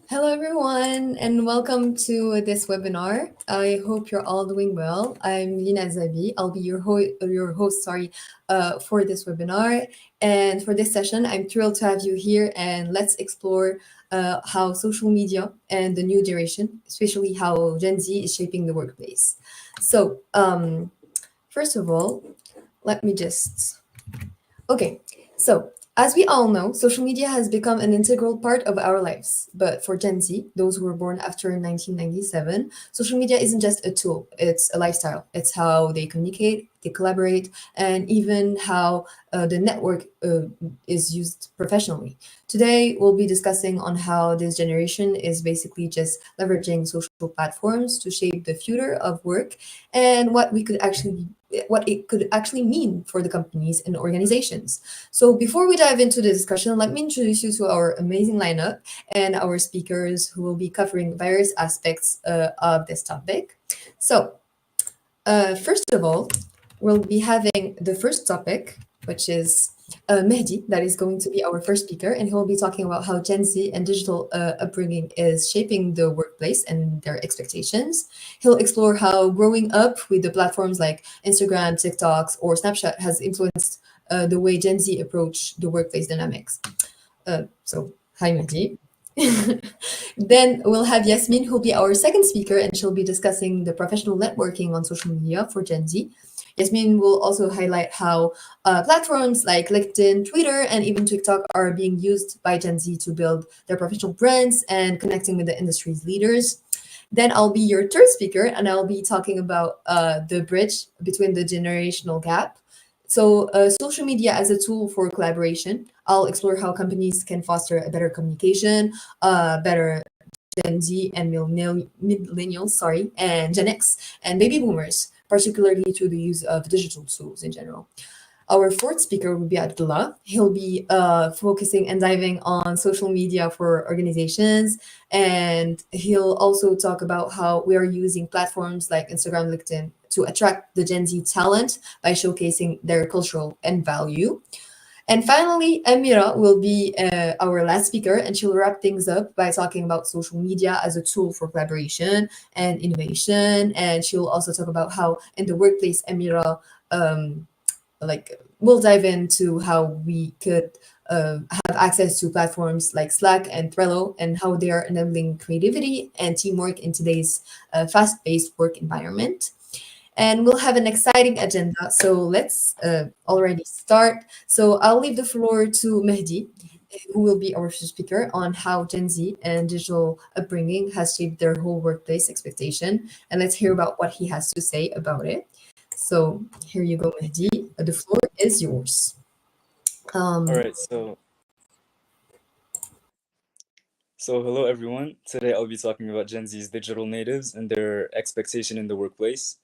Hello, everyone, and welcome to this webinar. I hope you're all doing well. I'm Lina Zabi. I'll be your host, for this webinar. And for this session, I'm thrilled to have you here, and let's explore how social media and the new generation, especially how Gen Z is shaping the workplace. So, first of all, let me just Okay, so as we all know, social media has become an integral part of our lives. But for Gen Z, those who were born after 1997, social media isn't just a tool, it's a lifestyle. It's how they communicate, they collaborate, and even how the network is used professionally. Today, we'll be discussing on how this generation is basically just leveraging social platforms to shape the future of work and what it could actually mean for the companies and organizations. So before we dive into the discussion, let me introduce you to our amazing lineup and our speakers who will be covering various aspects of this topic. So, first of all, we'll be having the first topic, which is Mehdi, that is going to be our first speaker, and he will be talking about how Gen Z and digital upbringing is shaping the workplace and their expectations. He'll explore how growing up with the platforms like Instagram, TikToks, or Snapchat has influenced the way Gen Z approach the workplace dynamics. Hi, Mehdi. Then we'll have Yasmin, who'll be our second speaker, and she'll be discussing the professional networking on social media for Gen Z. Yasmin will also highlight how platforms like LinkedIn, Twitter, and even TikTok are being used by Gen Z to build their professional brands and connecting with the industry's leaders. Then I'll be your third speaker, and I'll be talking about the bridge between the generational gap. So, social media as a tool for collaboration. I'll explore how companies can foster a better communication, better Gen Z and millennials, and Gen X and baby boomers, particularly through the use of digital tools in general. Our fourth speaker will be Abdullah. He'll be focusing and diving on social media for organizations, and he'll also talk about how we are using platforms like Instagram, LinkedIn to attract the Gen Z talent by showcasing their cultural and value. And finally, Amira will be our last speaker, and she'll wrap things up by talking about social media as a tool for collaboration and innovation. And she'll also talk about how in the workplace, Amira we'll dive into how we could have access to platforms like Slack and Trello and how they are enabling creativity and teamwork in today's fast-paced work environment. And we'll have an exciting agenda. So let's already start. So I'll leave the floor to Mehdi, who will be our first speaker on how Gen Z and digital upbringing has shaped their whole workplace expectation. And let's hear about what he has to say about it. So here you go, Mehdi. The floor is yours. All Um, right, so hello everyone. Today I'll be talking about Gen Z's digital natives and their expectation in the workplace.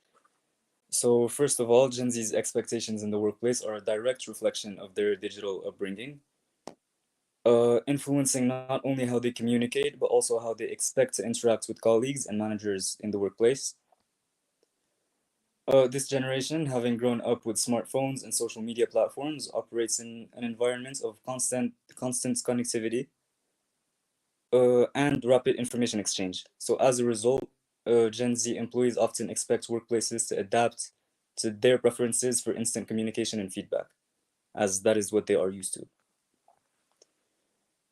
So first of all, Gen Z's expectations in the workplace are a direct reflection of their digital upbringing, influencing not only how they communicate, but also how they expect to interact with colleagues and managers in the workplace. This generation, having grown up with smartphones and social media platforms, operates in an environment of constant connectivity and rapid information exchange. So as a result, Gen Z employees often expect workplaces to adapt to their preferences for instant communication and feedback, as that is what they are used to.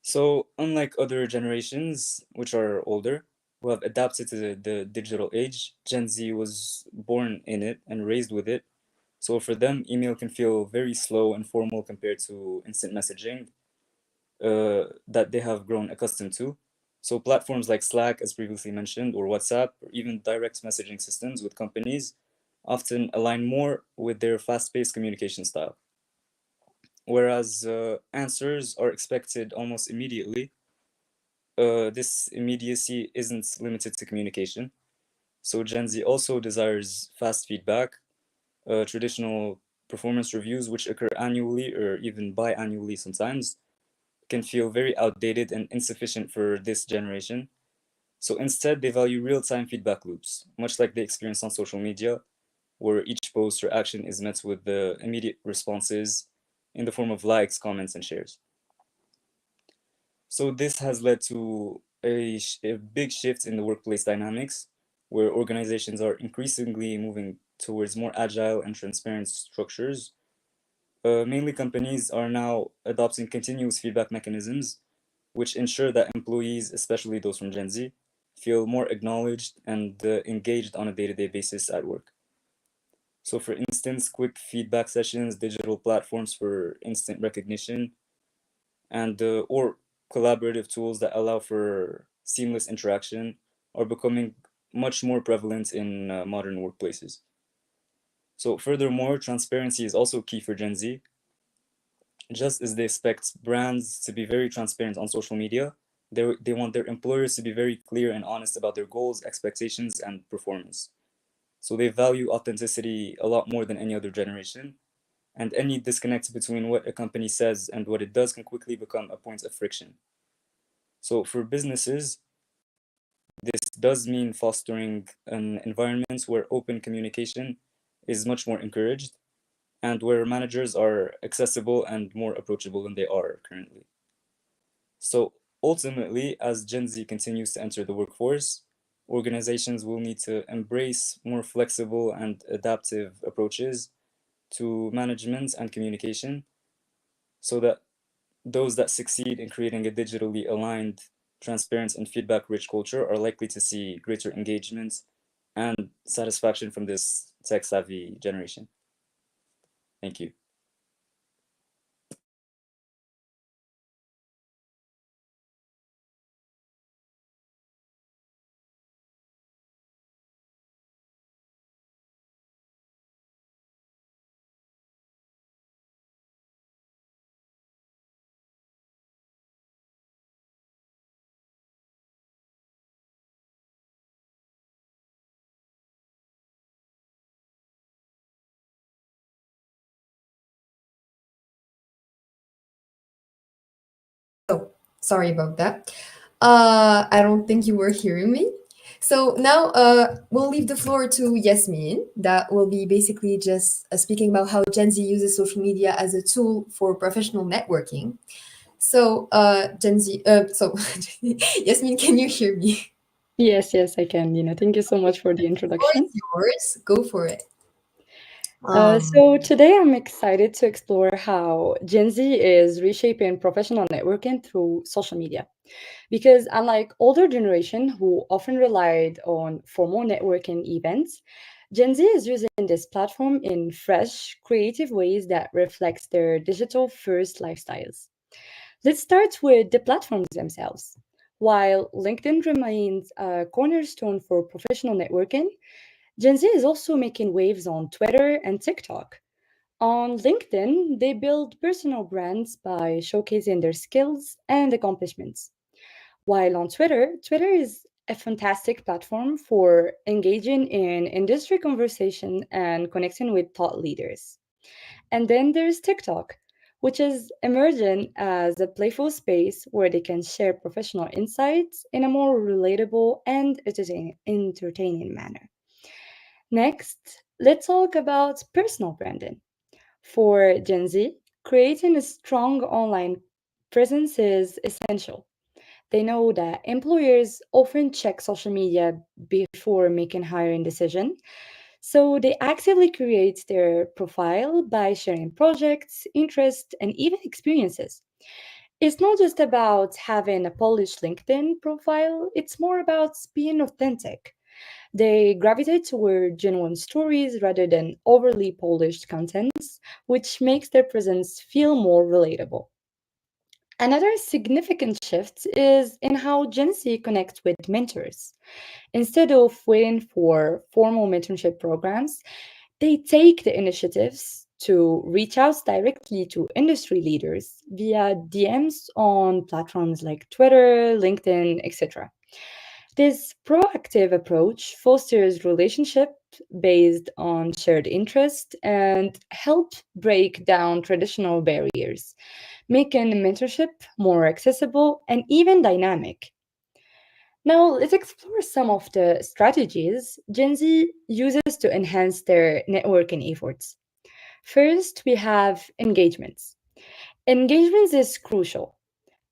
So unlike other generations, which are older, who have adapted to the digital age, Gen Z was born in it and raised with it. So for them, email can feel very slow and formal compared to instant messaging that they have grown accustomed to. So platforms like Slack, as previously mentioned, or WhatsApp, or even direct messaging systems with companies often align more with their fast-paced communication style. Whereas answers are expected almost immediately, this immediacy isn't limited to communication. So Gen Z also desires fast feedback, traditional performance reviews, which occur annually or even biannually sometimes, can feel very outdated and insufficient for this generation. So instead, they value real-time feedback loops, much like they experience on social media, where each post or action is met with the immediate responses in the form of likes, comments, and shares. So this has led to a big shift in the workplace dynamics, where organizations are increasingly moving towards more agile and transparent structures. Mainly, companies are now adopting continuous feedback mechanisms, which ensure that employees, especially those from Gen Z, feel more acknowledged and engaged on a day-to-day basis at work. So, for instance, quick feedback sessions, digital platforms for instant recognition, and or collaborative tools that allow for seamless interaction are becoming much more prevalent in modern workplaces. So, furthermore, transparency is also key for Gen Z. Just as they expect brands to be very transparent on social media, they want their employers to be very clear and honest about their goals, expectations, and performance. So they value authenticity a lot more than any other generation. And any disconnect between what a company says and what it does can quickly become a point of friction. So for businesses, this does mean fostering an environment where open communication is much more encouraged and where managers are accessible and more approachable than they are currently. So ultimately, as Gen Z continues to enter the workforce, organizations will need to embrace more flexible and adaptive approaches to management and communication so that those that succeed in creating a digitally aligned, transparent, and feedback rich culture are likely to see greater engagement and satisfaction from this tech savvy generation. Thank you. Oh, sorry about that. I don't think you were hearing me. So now we'll leave the floor to Yasmin, that will be basically just speaking about how Gen Z uses social media as a tool for professional networking. So, Gen Z, so Yasmin, can you hear me? Yes, yes, I can. Thank you so much for the The floor introduction. is yours. Go for it. So today I'm excited to explore how Gen Z is reshaping professional networking through social media. Because unlike older generation who often relied on formal networking events, Gen Z is using this platform in fresh, creative ways that reflects their digital first lifestyles. Let's start with the platforms themselves. While LinkedIn remains a cornerstone for professional networking, Gen Z is also making waves on Twitter and TikTok. On LinkedIn, they build personal brands by showcasing their skills and accomplishments. While on Twitter, Twitter is a fantastic platform for engaging in industry conversation and connecting with thought leaders. And then there's TikTok, which is emerging as a playful space where they can share professional insights in a more relatable and entertaining manner. Next, let's talk about personal branding. For Gen Z, creating a strong online presence is essential. They know that employers often check social media before making hiring decision, so they actively create their profile by sharing projects, interests, and even experiences. It's not just about having a polished LinkedIn profile, it's more about being authentic. They gravitate toward genuine stories rather than overly polished contents, which makes their presence feel more relatable. Another significant shift is in how Gen Z connects with mentors. Instead of waiting for formal mentorship programs, they take the initiatives to reach out directly to industry leaders via DMs on platforms like Twitter, LinkedIn, etc. This proactive approach fosters relationship based on shared interest and helps break down traditional barriers, making mentorship more accessible and even dynamic. Now, let's explore some of the strategies Gen Z uses to enhance their networking efforts. First, we have engagements. Engagements is crucial.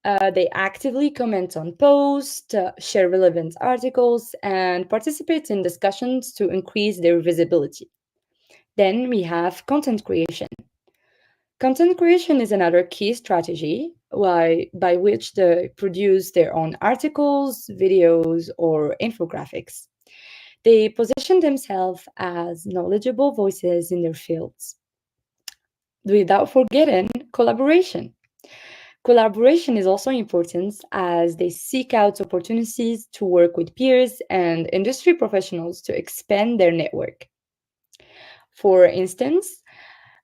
They actively comment on posts, share relevant articles, and participate in discussions to increase their visibility. Then we have content creation. Content creation is another key strategy by which they produce their own articles, videos, or infographics. They position themselves as knowledgeable voices in their fields. Without forgetting collaboration. Collaboration is also important as they seek out opportunities to work with peers and industry professionals to expand their network. For instance,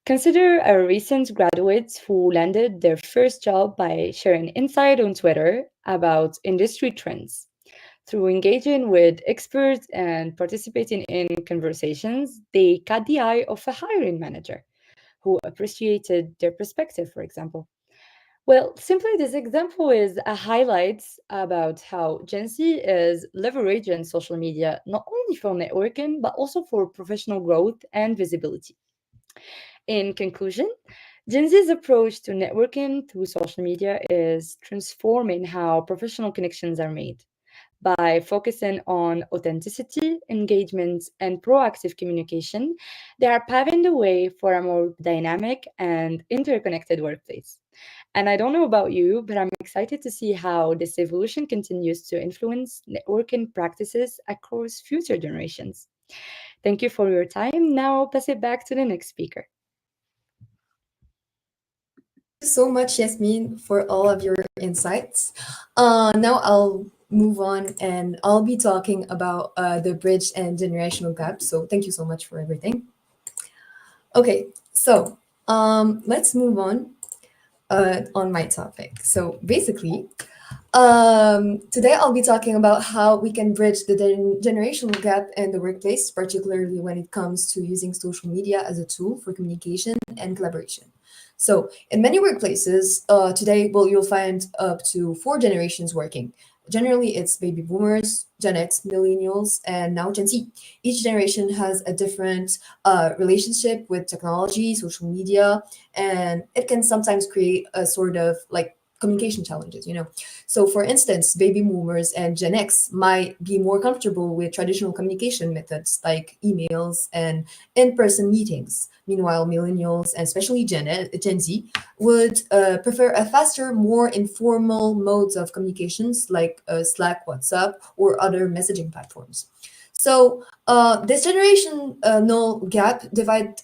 consider a recent graduate who landed their first job by sharing insight on Twitter about industry trends. Through engaging with experts and participating in conversations, they caught the eye of a hiring manager who appreciated their perspective, for example. Well, simply this example is a highlight about how Gen Z is leveraging social media not only for networking, but also for professional growth and visibility. In conclusion, Gen Z's approach to networking through social media is transforming how professional connections are made. By focusing on authenticity, engagement, and proactive communication, they are paving the way for a more dynamic and interconnected workplace. And I don't know about you, but I'm excited to see how this evolution continues to influence networking practices across future generations. Thank you for your time. Now I'll pass it back to the next speaker. So much, Yasmin, for all of your insights. Now I'll move on and I'll be talking about the bridge and generational gap. So thank you so much for everything. Okay, so let's move on my topic. So basically, today I'll be talking about how we can bridge the generational gap in the workplace, particularly when it comes to using social media as a tool for communication and collaboration. So in many workplaces today, well, you'll find up to 4 generations working. Generally, it's baby boomers, Gen X, millennials, and now Gen Z. Each generation has a different relationship with technology, social media, and it can sometimes create a sort of like communication challenges, you know. So for instance, baby boomers and Gen X might be more comfortable with traditional communication methods like emails and in-person meetings. Meanwhile, millennials and especially Gen Z would prefer a faster, more informal modes of communications like Slack, WhatsApp, or other messaging platforms. So this generation null gap divide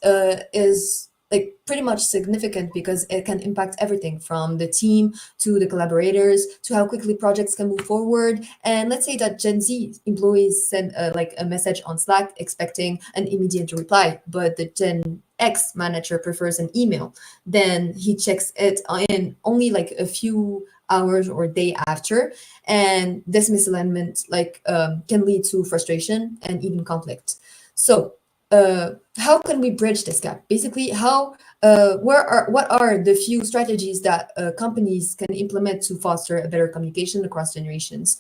is like pretty much significant because it can impact everything from the team to the collaborators to how quickly projects can move forward. And let's say that Gen Z employees send like a message on Slack expecting an immediate reply, but the Gen X manager prefers an email. Then he checks it in only like a few hours or day after, and this misalignment like can lead to frustration and even conflict. So how can we bridge this gap? Basically, what are the few strategies that companies can implement to foster a better communication across generations?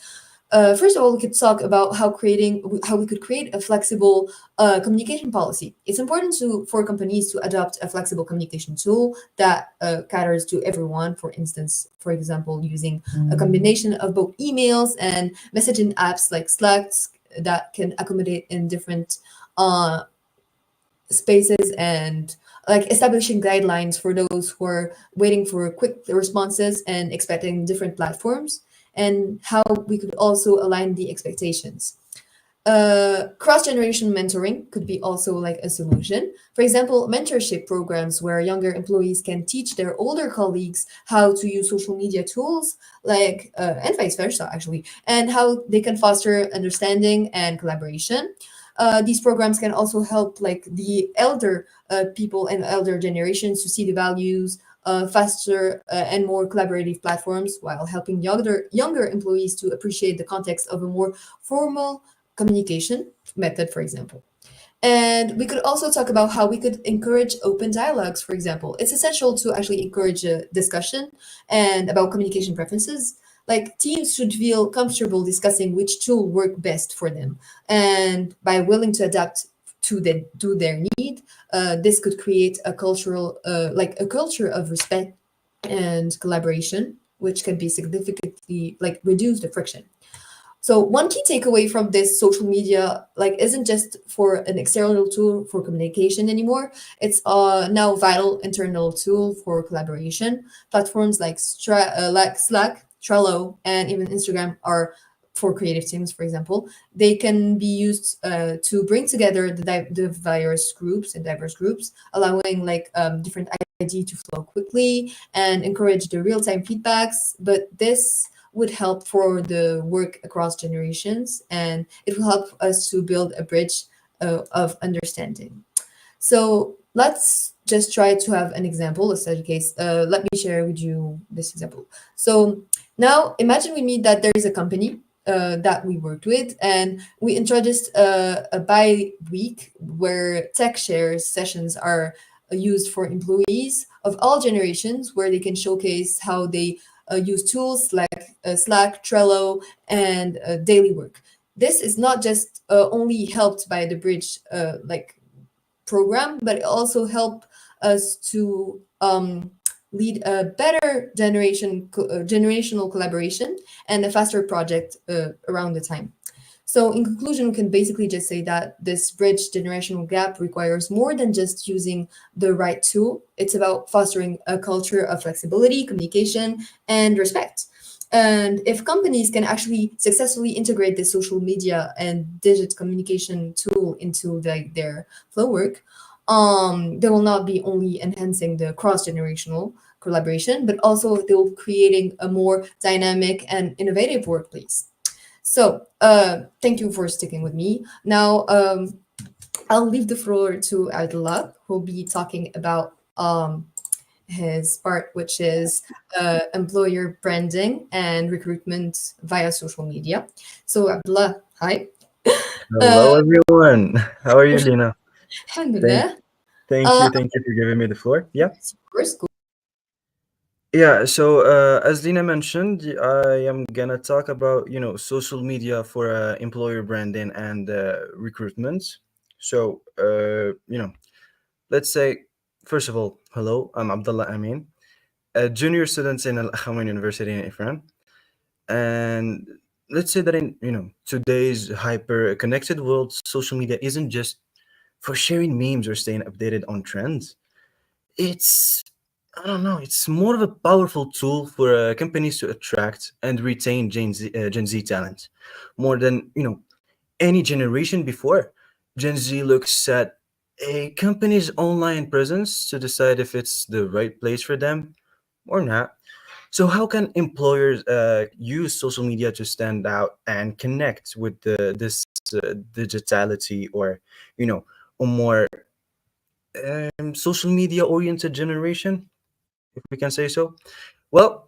First of all, we could talk about how we could create a flexible communication policy. It's important for companies to adopt a flexible communication tool that caters to everyone. For example, using a combination of both emails and messaging apps like Slack that can accommodate in different spaces, and like establishing guidelines for those who are waiting for quick responses and expecting different platforms, and how we could also align the expectations. Cross-generation mentoring could be also like a solution. For example, mentorship programs where younger employees can teach their older colleagues how to use social media tools, like and vice versa, actually, and how they can foster understanding and collaboration. These programs can also help like the elder people and elder generations to see the values faster and more collaborative platforms, while helping younger employees to appreciate the context of a more formal communication method, for example. And we could also talk about how we could encourage open dialogues, for example. It's essential to actually encourage a discussion and about communication preferences. Like teams should feel comfortable discussing which tool work best for them. And by willing to adapt to their need, this could create a culture of respect and collaboration. which can be significantly like reduce the friction. So one key takeaway from this social media like isn't just for an external tool for communication anymore. It's now a vital internal tool for collaboration. Platforms like Slack, Trello, and even Instagram are for creative teams, for example. They can be used to bring together the diverse groups, allowing like different ideas to flow quickly and encourage the real-time feedbacks. But this would help for the work across generations, and it will help us to build a bridge of understanding. So let's just try to have an example of such a case. Let me share with you this example. So now imagine we meet that there is a company that we worked with, and we introduced a bi-week where tech shares sessions are used for employees of all generations, where they can showcase how they use tools like Slack, Trello, and daily work. This is not just only helped by the bridge program, but it also help us to lead a better generational collaboration and a faster project around the time. So in conclusion, we can basically just say that this bridge generational gap requires more than just using the right tool. It's about fostering a culture of flexibility, communication, and respect. And if companies can actually successfully integrate the social media and digital communication tool into their flow work, they will not be only enhancing the cross-generational collaboration, but also they will creating a more dynamic and innovative workplace. So thank you for sticking with me. Now I'll leave the floor to Abdullah, who'll be talking about his part, which is employer branding and recruitment via social media. So Abdullah, hi. Hello, everyone. How are you, Lina? Thank, Alhamdulillah. thank you for giving me the floor. Yeah, Of course, go. yeah. So, as Lina mentioned, I am gonna talk about social media for employer branding and recruitment. So, let's say first of all, hello, I'm Abdullah Amin, a junior student in Al Akhawain University in Ifran, and let's say that in today's hyper connected world, social media isn't just for sharing memes or staying updated on trends. It's, I don't know, it's more of a powerful tool for companies to attract and retain Gen Z talent more than any generation before. Gen Z looks at a company's online presence to decide if it's the right place for them or not. So how can employers use social media to stand out and connect with this digitality, or you know a more social media oriented generation, if we can say so? Well,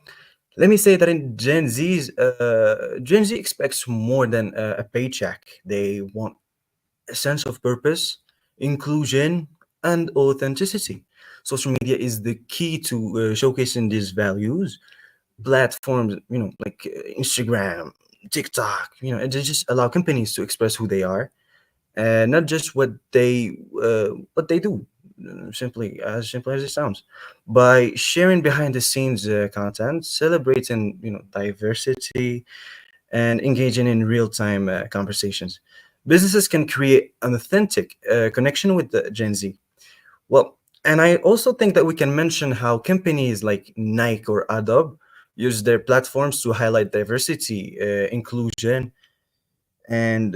let me say that in Gen Z expects more than a paycheck. They want a sense of purpose, inclusion, and authenticity. Social media is the key to showcasing these values. Platforms, like Instagram, TikTok, they just allow companies to express who they are, not just what they do. Simply as it sounds, by sharing behind the scenes content, celebrating diversity, and engaging in real time conversations. Businesses can create an authentic connection with the Gen Z. Well, and I also think that we can mention how companies like Nike or Adobe use their platforms to highlight diversity, inclusion, and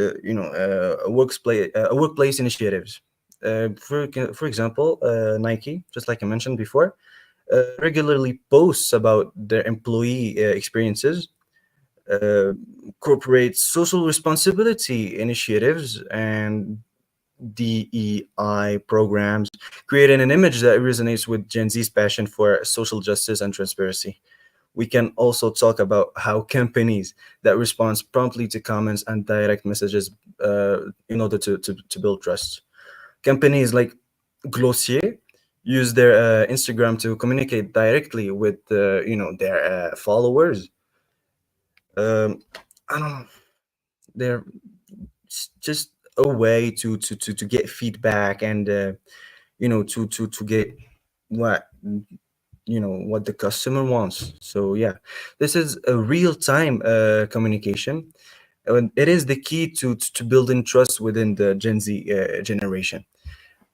workplace initiatives. For example, Nike, just like I mentioned before, regularly posts about their employee experiences, uh, corporate social responsibility initiatives, and DEI programs, creating an image that resonates with Gen Z's passion for social justice and transparency. We can also talk about how companies that respond promptly to comments and direct messages in order to build trust. Companies like Glossier use their Instagram to communicate directly with their followers. Um, I don't know. They're just a way to get feedback and to get what what the customer wants. So yeah, this is a real time communication, and it is the key to building trust within the Gen Z generation.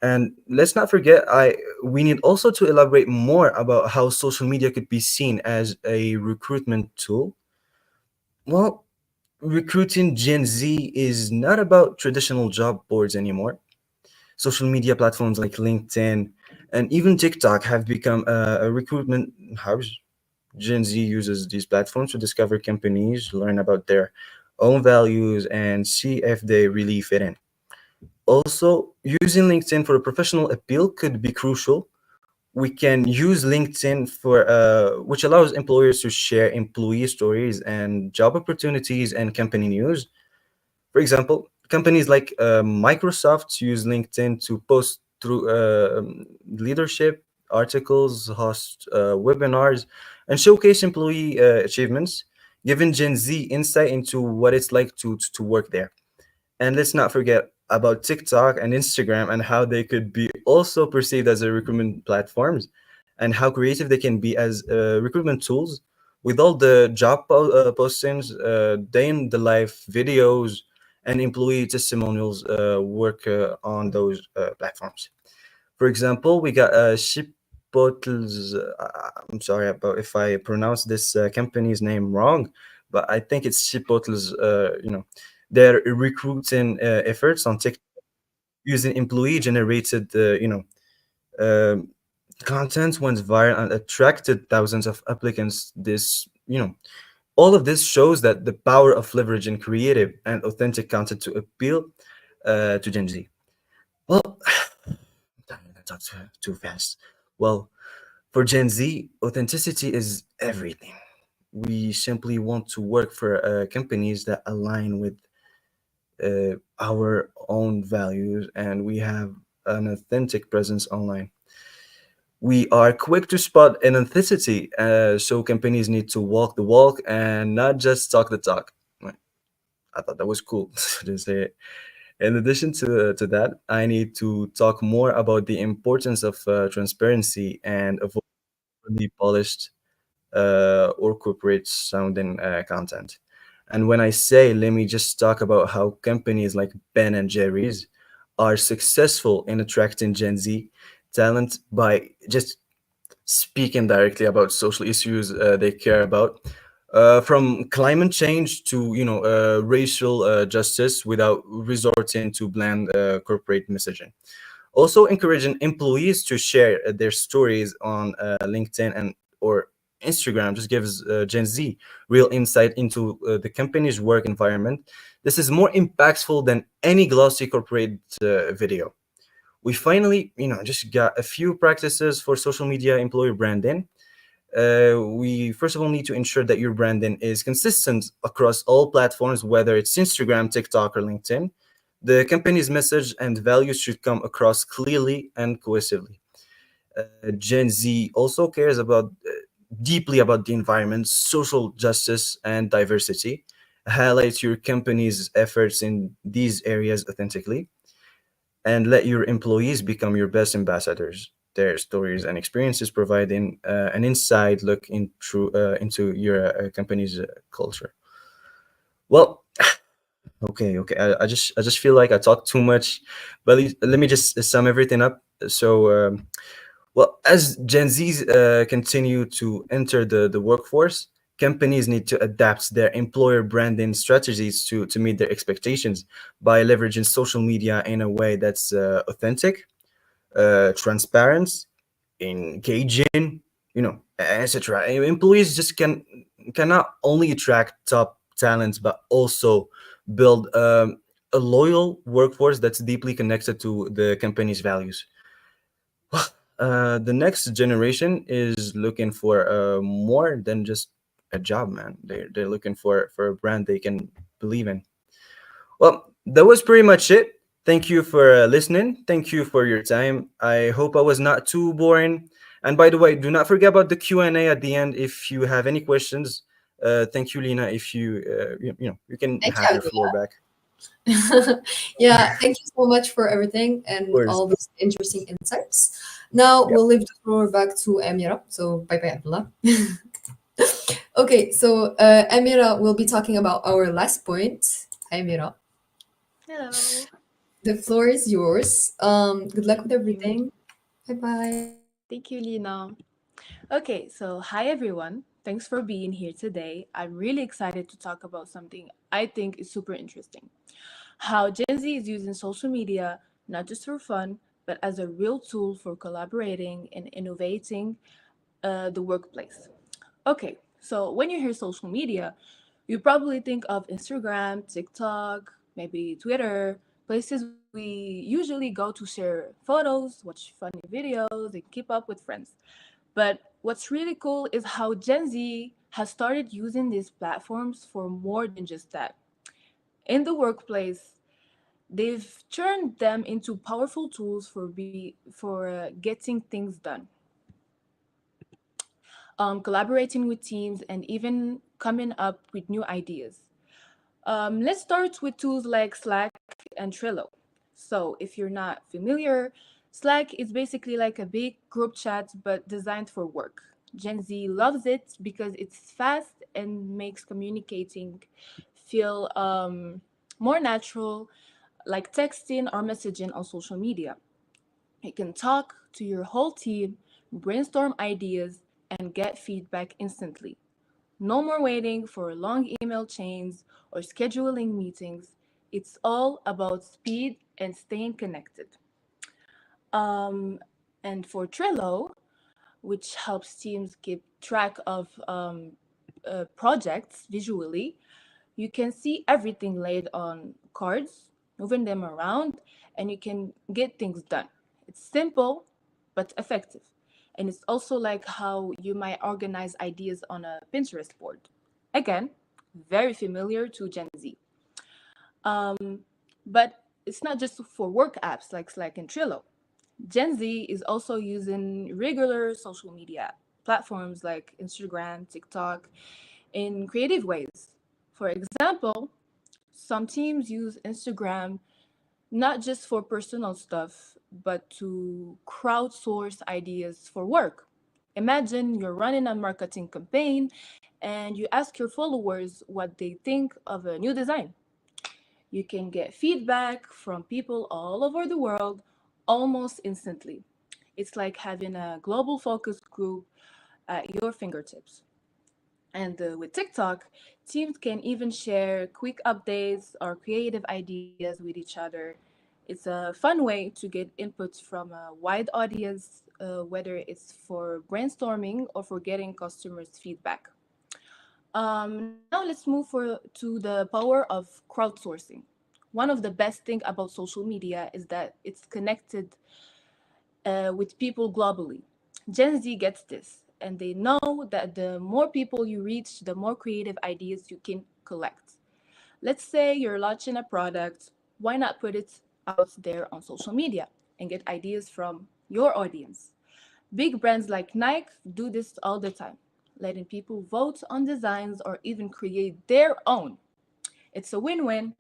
And let's not forget, I we need also to elaborate more about how social media could be seen as a recruitment tool. Well, recruiting Gen Z is not about traditional job boards anymore. Social media platforms like LinkedIn and even TikTok have become a recruitment house. Gen Z uses these platforms to discover companies, learn about their own values, and see if they really fit in. Also, using LinkedIn for a professional appeal could be crucial. We can use LinkedIn for which allows employers to share employee stories and job opportunities and company news. For example, companies like Microsoft use LinkedIn to post through leadership articles, host webinars, and showcase employee achievements, giving Gen Z insight into what it's like to work there. And let's not forget about TikTok and Instagram and how they could be also perceived as a recruitment platforms, and how creative they can be as recruitment tools with all the postings, day in the life videos, and employee testimonials work on those platforms. For example, we got Chipotle's. I'm sorry about if I pronounce this company's name wrong, but I think it's Chipotle's. Their recruiting efforts on TikTok using employee-generated, um content went viral and attracted thousands of applicants. All of this shows that the power of leveraging creative and authentic content to appeal to Gen Z. Well, I talked too fast. Well, for Gen Z, authenticity is everything. We simply want to work for companies that align with our own values, and we have an authentic presence online. We are quick to spot inauthenticity, so companies need to walk the walk and not just talk the talk. Right. I thought that was cool to say it. In addition to that, I need to talk more about the importance of transparency and avoiding polished or corporate sounding content. And when I say, let me just talk about how companies like Ben and Jerry's are successful in attracting Gen Z talent by just speaking directly about social issues they care about, from climate change to racial justice without resorting to bland corporate messaging. Also, encouraging employees to share their stories on LinkedIn and or Instagram just gives Gen Z real insight into the company's work environment. This is more impactful than any glossy corporate video. We finally, just got a few practices for social media employer branding. We first of all need to ensure that your branding is consistent across all platforms, whether it's Instagram, TikTok, or LinkedIn. The company's message and values should come across clearly and cohesively. Gen Z also cares about deeply about the environment, social justice, and diversity. Highlight your company's efforts in these areas authentically, and let your employees become your best ambassadors. Their stories and experiences providing an inside look into your company's culture. Well, okay. I just feel like I talk too much, but let me just sum everything up. So, well, as Gen Zs continue to enter the workforce, companies need to adapt their employer branding strategies to meet their expectations by leveraging social media in a way that's authentic, transparent, engaging, etc. Employees just cannot only attract top talents, but also build a loyal workforce that's deeply connected to the company's values. The next generation is looking for more than just a job, man. They're looking for a brand they can believe in. Well, that was pretty much it. Thank you for listening. Thank you for your time. I hope I was not too boring. And by the way, do not forget about the Q&A at the end if you have any questions. Thank you, Lena. If you can Thank have you. your floor back. Yeah, thank you so much for everything Of and course. all those interesting insights. Now Yep. we'll leave the floor back to Amira. So bye bye, Abdullah. Okay, so Amira will be talking about our last point. Hi, Amira. Hello. The floor is yours. Good luck with Thank you. everything. Bye bye. Thank you, Lina. Okay, so hi everyone. Thanks for being here today. I'm really excited to talk about something I think is super interesting. How Gen Z is using social media not just for fun, but as a real tool for collaborating and innovating the workplace. Okay, so when you hear social media, you probably think of Instagram, TikTok, maybe Twitter, places we usually go to share photos, watch funny videos, and keep up with friends. But what's really cool is how Gen Z has started using these platforms for more than just that. In the workplace, they've turned them into powerful tools for getting things done, collaborating with teams, and even coming up with new ideas. Let's start with tools like Slack and Trello. So, if you're not familiar, Slack is basically like a big group chat but designed for work. Gen Z loves it because it's fast and makes communicating feel more natural, like texting or messaging on social media. You can talk to your whole team, brainstorm ideas, and get feedback instantly. No more waiting for long email chains or scheduling meetings. It's all about speed and staying connected. Um, and for Trello, which helps teams keep track of projects visually, you can see everything laid on cards, moving them around, and you can get things done. It's simple but effective. And it's also like how you might organize ideas on a Pinterest board. Again, very familiar to Gen Z. Um, but it's not just for work apps like Slack and Trello. Gen Z is also using regular social media platforms like Instagram, TikTok in creative ways. For example, some teams use Instagram not just for personal stuff, but to crowdsource ideas for work. Imagine you're running a marketing campaign and you ask your followers what they think of a new design. You can get feedback from people all over the world almost instantly. It's like having a global focus group at your fingertips. And with TikTok, teams can even share quick updates or creative ideas with each other. It's a fun way to get input from a wide audience, whether it's for brainstorming or for getting customers' feedback. Now let's move to the power of crowdsourcing. One of the best thing about social media is that it's connected with people globally. Gen Z gets this, and they know that the more people you reach, the more creative ideas you can collect. Let's say you're launching a product, why not put it out there on social media and get ideas from your audience? Big brands like Nike do this all the time, letting people vote on designs or even create their own. It's a win win.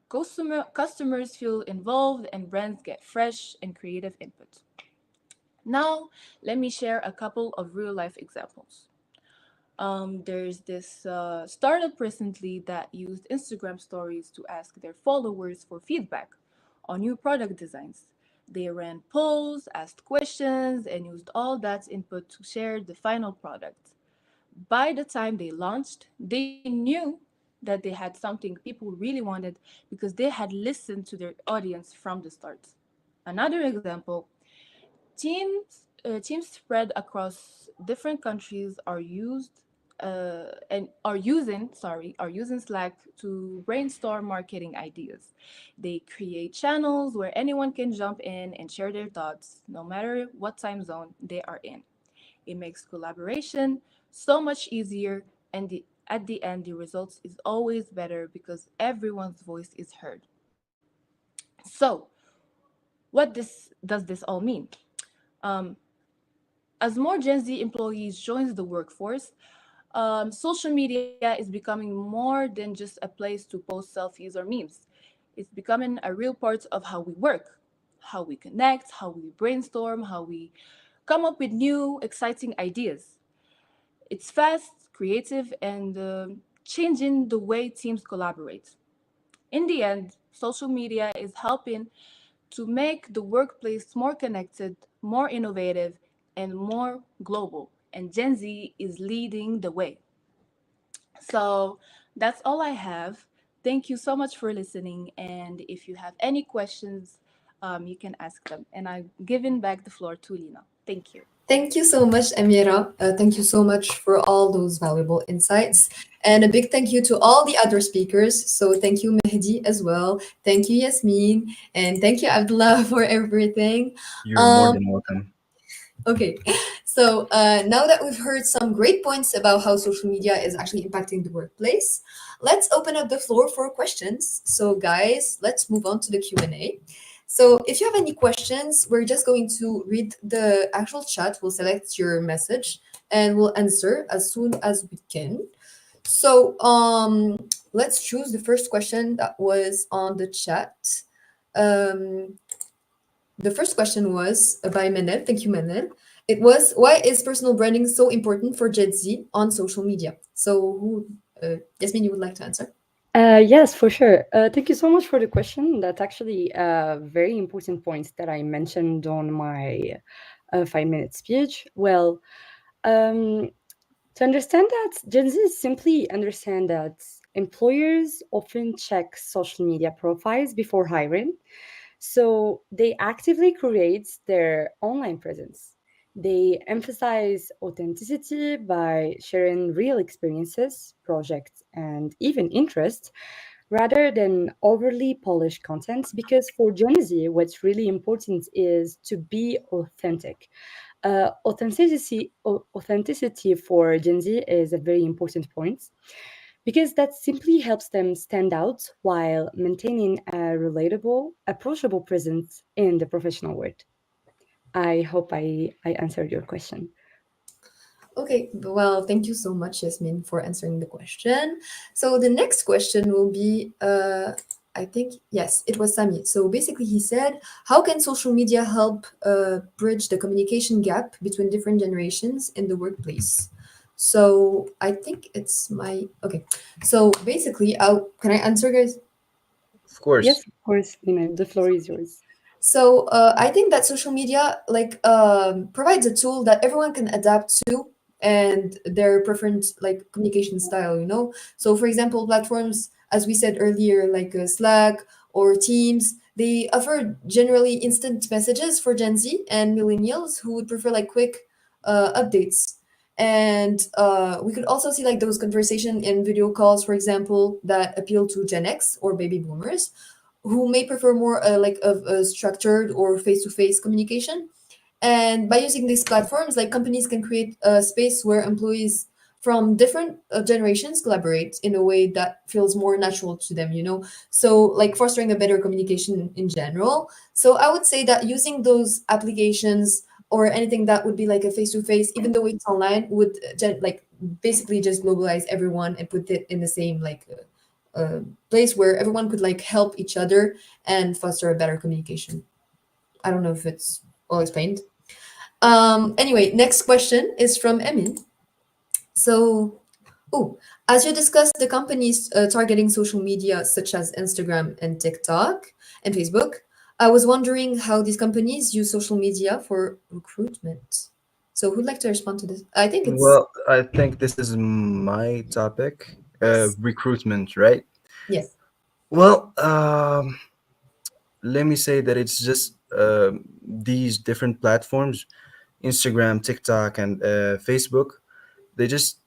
Customers feel involved and brands get fresh and creative input. Now, let me share a couple of real life examples. There's this startup recently that used Instagram stories to ask their followers for feedback on new product designs. They ran polls, asked questions, and used all that input to share the final product. By the time they launched, they knew that they had something people really wanted because they had listened to their audience from the start. Another example, teams spread across different countries are using Slack to brainstorm marketing ideas. They create channels where anyone can jump in and share their thoughts, no matter what time zone they are in. It makes collaboration so much easier, and at the end, the results is always better because everyone's voice is heard. So, does this all mean? Um, as more Gen Z employees joins the workforce, social media is becoming more than just a place to post selfies or memes. It's becoming a real part of how we work. how we connect, how we brainstorm, how we come up with new, exciting ideas. It's fast, creative, and changing the way teams collaborate. In the end, social media is helping to make the workplace more connected, more innovative, and more global. And Gen Z is leading the way. So that's all I have. Thank you so much for listening. And if you have any questions, you can ask them. And I'm giving back the floor to Lina. Thank you. Thank you so much, Amira. Thank you so much for all those valuable insights. And a big thank you to all the other speakers. So thank you, Mehdi, as well. Thank you, Yasmin. And thank you, Abdullah, for everything. You're more Um, than welcome. okay, so now that we've heard some great points about how social media is actually impacting the workplace, let's open up the floor for questions. So guys, let's move on to the Q&A. So if you have any questions, we're just going to read the actual chat. We'll select your message and we'll answer as soon as we can. So let's choose the first question that was on the chat. The first question was by Manel. Thank you, Manel. It was, why is personal branding so important for Gen Z on social media? So who, Yasmin, you would like to answer? Yes, for sure. Thank you so much for the question. That's actually a very important point that I mentioned on my 5-minute speech. Well, to understand that, Gen Z simply understand that employers often check social media profiles before hiring. So they actively create their online presence. They emphasize authenticity by sharing real experiences, projects, and even interests rather than overly polished content. Because for Gen Z, what's really important is to be authentic. Authenticity for Gen Z is a very important point because that simply helps them stand out while maintaining a relatable, approachable presence in the professional world. I hope I answered your question. Okay, well, thank you so much, Yasmin, for answering the question. So the next question will be, I think, yes, it was Sami. So basically, he said, how can social media help bridge the communication gap between different generations in the workplace? So I think it's my, okay. So basically, can I answer, guys? Of course. Yes, of course, Lina, the floor is yours. So I think that social media provides a tool that everyone can adapt to and their preferred like communication style, you know. So for example, platforms, as we said earlier, like Slack or Teams, they offer generally instant messages for Gen Z and millennials who would prefer like quick updates. And we could also see like those conversation in video calls, for example, that appeal to Gen X or baby boomers who may prefer more like of a structured or face-to-face communication. And by using these platforms, like companies can create a space where employees from different generations collaborate in a way that feels more natural to them, you know. So like fostering a better communication in general. So I would say that using those applications or anything that would be like a face-to-face, even though it's online, would like basically just globalize everyone and put it in the same like place where everyone could like help each other and foster a better communication. I don't know if it's well explained. Anyway, next question is from Emin. So, oh, as you discussed the companies targeting social media such as Instagram and TikTok and Facebook, I was wondering how these companies use social media for recruitment. So, who'd like to respond to this? I think it's Well, I think this is my topic, yes, recruitment, right? yes. Well, let me say that it's just these different platforms, Instagram, TikTok, and Facebook. They just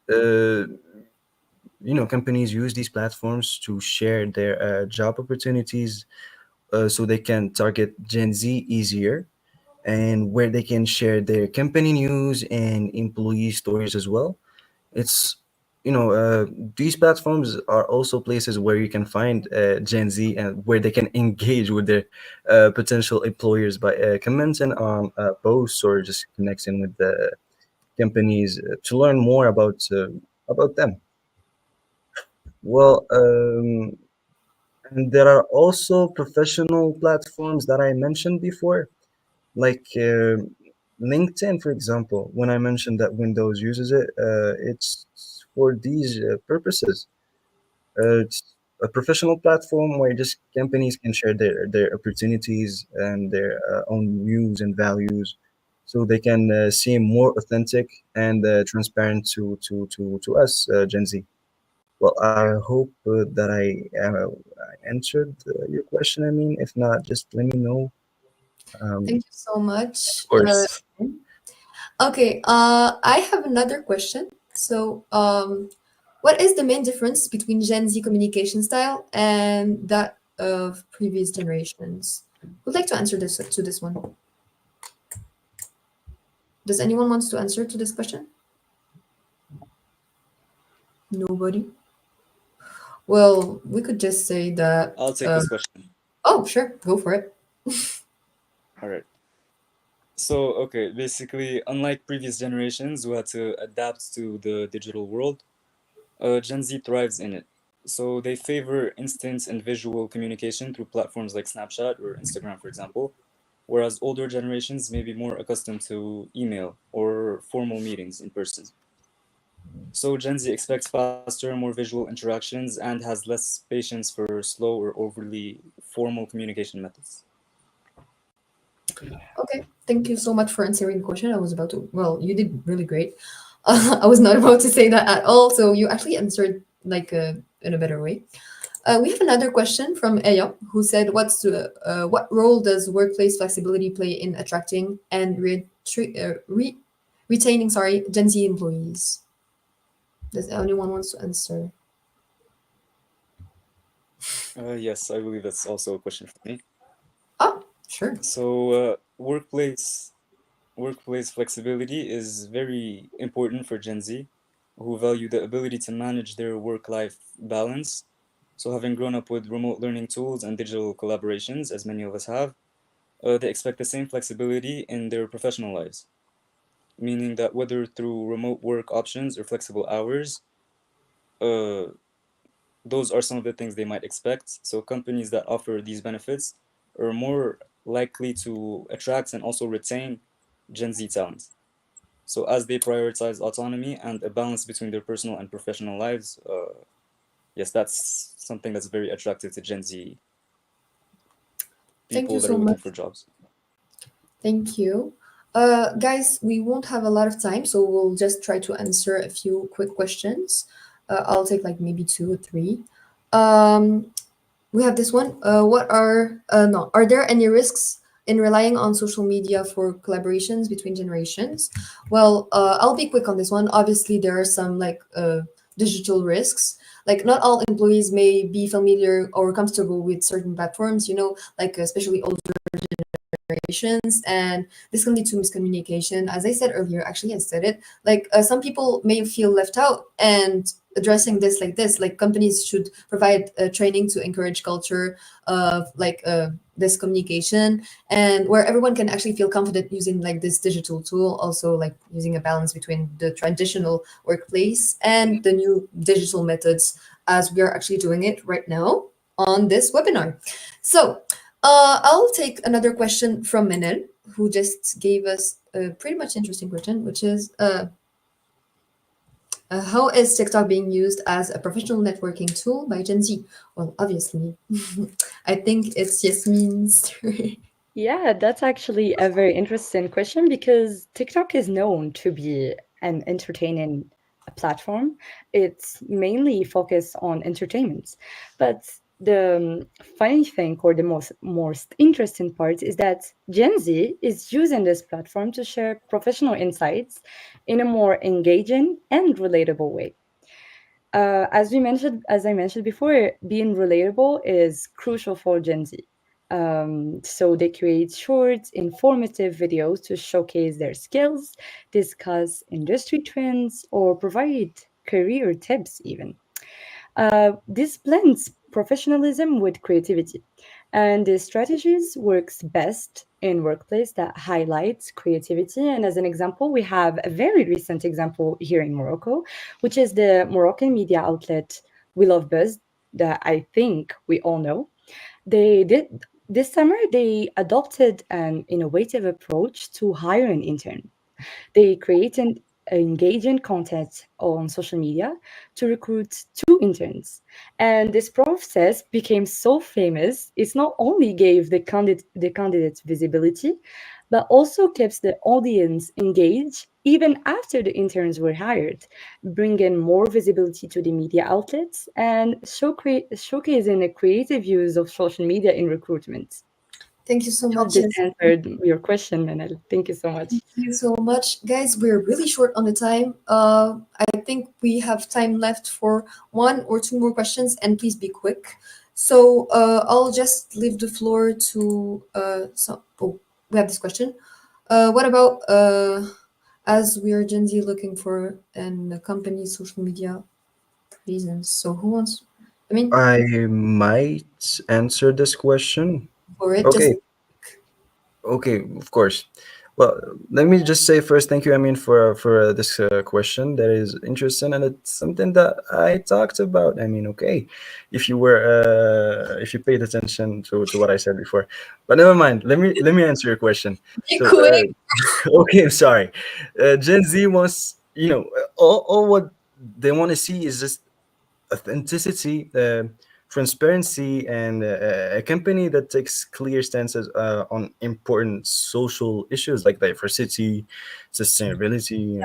companies use these platforms to share their job opportunities, so they can target Gen Z easier, and where they can share their company news and employee stories as well. It's these platforms are also places where you can find Gen Z, and where they can engage with their potential employers by commenting on posts or just connecting with the companies to learn more about them. Well, And there are also professional platforms that I mentioned before, like LinkedIn, for example. When I mentioned that Windows uses it, it's for these purposes. It's a professional platform where just companies can share their opportunities and their own news and values, so they can seem more authentic and transparent to us, Gen Z. Well, I hope that I answered your question. I mean, if not, just let me know. Thank you so much. Of course. Okay, I have another question. So, what is the main difference between Gen Z communication style and that of previous generations? Who'd like to answer this one? Does anyone wants to answer to this question? Nobody? Well, we could just say that. I'll take this question. Oh, sure, go for it. All right. So, okay, basically, unlike previous generations who had to adapt to the digital world, Gen Z thrives in it. So they favor instant and visual communication through platforms like Snapchat or Instagram, for example, whereas older generations may be more accustomed to email or formal meetings in person. So Gen Z expects faster, more visual interactions and has less patience for slow or overly formal communication methods. Okay, thank you so much for answering the question. I was about to, well, you did really great. I was not about to say that at all, so you actually answered like in a better way. We have another question from Eya, who said, what role does workplace flexibility play in attracting and retaining, sorry, Gen Z employees? Does anyone wants to answer? Yes, I believe that's also a question for me. Oh, sure. So workplace flexibility is very important for Gen Z, who value the ability to manage their work-life balance. So having grown up with remote learning tools and digital collaborations, as many of us have, they expect the same flexibility in their professional lives, meaning that whether through remote work options or flexible hours, uh, those are some of the things they might expect. So companies that offer these benefits are more likely to attract and also retain Gen Z talent. So as they prioritize autonomy and a balance between their personal and professional lives, yes, that's something that's very attractive to Gen Z Thank people you that so are looking much. for jobs. Thank you. Guys, we won't have a lot of time, so we'll just try to answer a few quick questions. I'll take like maybe 2 or 3. Um, we have this one. Are there any risks in relying on social media for collaborations between generations? Well, I'll be quick on this one. Obviously, there are some like digital risks. Like not all employees may be familiar or comfortable with certain platforms, like especially older generations, and this can lead to miscommunication. As I said earlier, actually I said it, like some people may feel left out, and addressing this like this, like companies should provide training to encourage culture of like this communication, and where everyone can actually feel confident using like this digital tool, also like using a balance between the traditional workplace and the new digital methods, as we are actually doing it right now on this webinar. So I'll take another question from Menel, who just gave us a pretty much interesting question, which is how is TikTok being used as a professional networking tool by Gen Z? Well, obviously, I think it's Yasmin's. Yeah, that's actually a very interesting question because TikTok is known to be an entertaining platform. It's mainly focused on entertainment. But the funny thing, or the most interesting part, is that Gen Z is using this platform to share professional insights in a more engaging and relatable way. As I mentioned before, being relatable is crucial for Gen Z. So they create short, informative videos to showcase their skills, discuss industry trends, or provide career tips even. This blends professionalism with creativity, and the strategies works best in workplace that highlights creativity. And as an example, we have a very recent example here in Morocco, which is the Moroccan media outlet We Love Buzz. that I think we all know. They did this summer, they adopted an innovative approach to hiring interns. They created engaging content on social media to recruit two interns. And this process became so famous, it not only gave the candidates visibility, but also keeps the audience engaged even after the interns were hired, bringing more visibility to the media outlets and showcasing the creative use of social media in recruitment. Thank you so I hope much. this answered your question, Manel. Thank you so much. Thank you so much, guys. We're really short on the time. I think we have time left for one or two more questions, and please be quick. So I'll just leave the floor to oh, we have this question. What about as we are Gen Z looking for an company social media reasons? So who wants? I mean, I might answer this question. for it, Okay, just okay, of course. Well, let me just say first, thank you, Amin, for this question. That is interesting, and it's something that I talked about. I mean, okay, if you paid attention to what I said before, but never mind. Let me answer your question. be So, quick. okay, I'm sorry. Gen Z wants, all what they want to see is just authenticity, transparency, and a company that takes clear stances on important social issues like diversity, sustainability,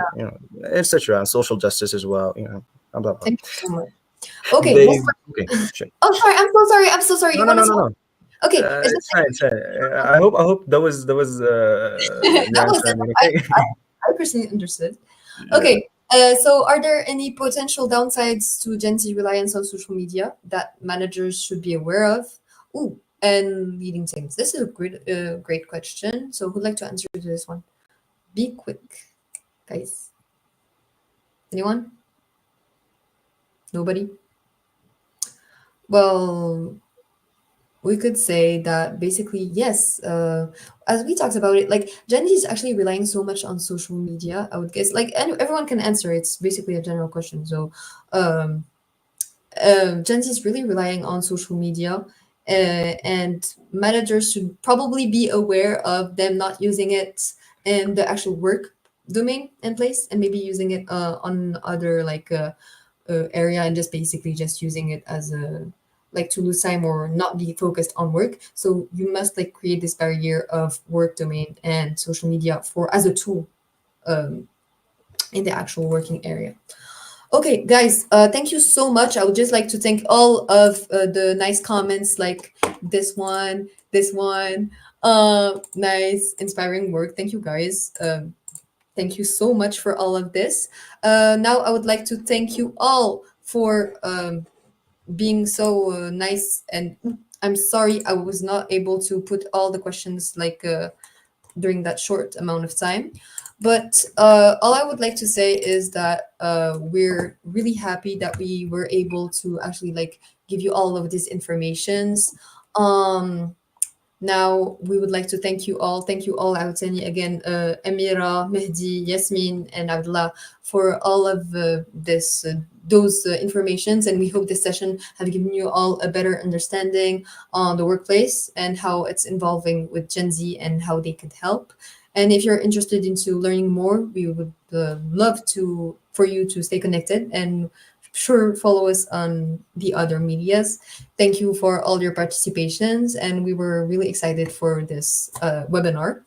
etc., and social justice as well. Blah, blah, blah. Thank you so much. Okay, They next okay. Sure. Oh, sorry. I'm so sorry. I'm so sorry. No, You no, want no, to no, talk? no. Okay. It's It's just fine. It's fine. I hope that was your that was answer. I it. mean, okay. I personally understood. Yeah. Okay. So, are there any potential downsides to Gen Z reliance on social media that managers should be aware of? Ooh, and leading teams. This is a great question. So, who'd like to answer to this one? Be quick, guys. Anyone? Nobody? Well, we could say that basically, yes, as we talked about it, like Gen Z is actually relying so much on social media, I would guess. Like, everyone can answer. It's basically a general question. So, um, Gen Z is really relying on social media, and managers should probably be aware of them not using it in the actual work domain and place, and maybe using it on other like area, and just basically just using it as a like to lose time or not be focused on work. So you must like create this barrier of work domain and social media for as a tool um, in the actual working area. Okay, guys, thank you so much. I would just like to thank all of the nice comments, like this one, nice, inspiring work. Thank you, guys. Thank you so much for all of this. Now, I would like to thank you all for being so nice. And I'm sorry I was not able to put all the questions like during that short amount of time. But all I would like to say is that we're really happy that we were able to actually like give you all of these informations. Um, Now we would like to thank you all. Thank you all, Awtani, again, Amira, Mehdi, Yasmin, and Abdullah for all of those informations. And we hope this session have given you all a better understanding on the workplace and how it's involving with Gen Z and how they could help. And if you're interested into learning more, we would love for you to stay connected and sure follow us on the other medias. Thank you for all your participations, and we were really excited for this webinar.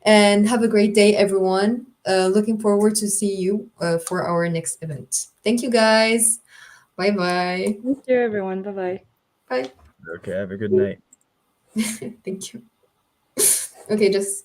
And have a great day, everyone. Looking forward to see you for our next event. Thank you, guys. Bye bye. Thank you, everyone. Bye bye. Bye. Okay. Have a good night. Thank you. Okay, just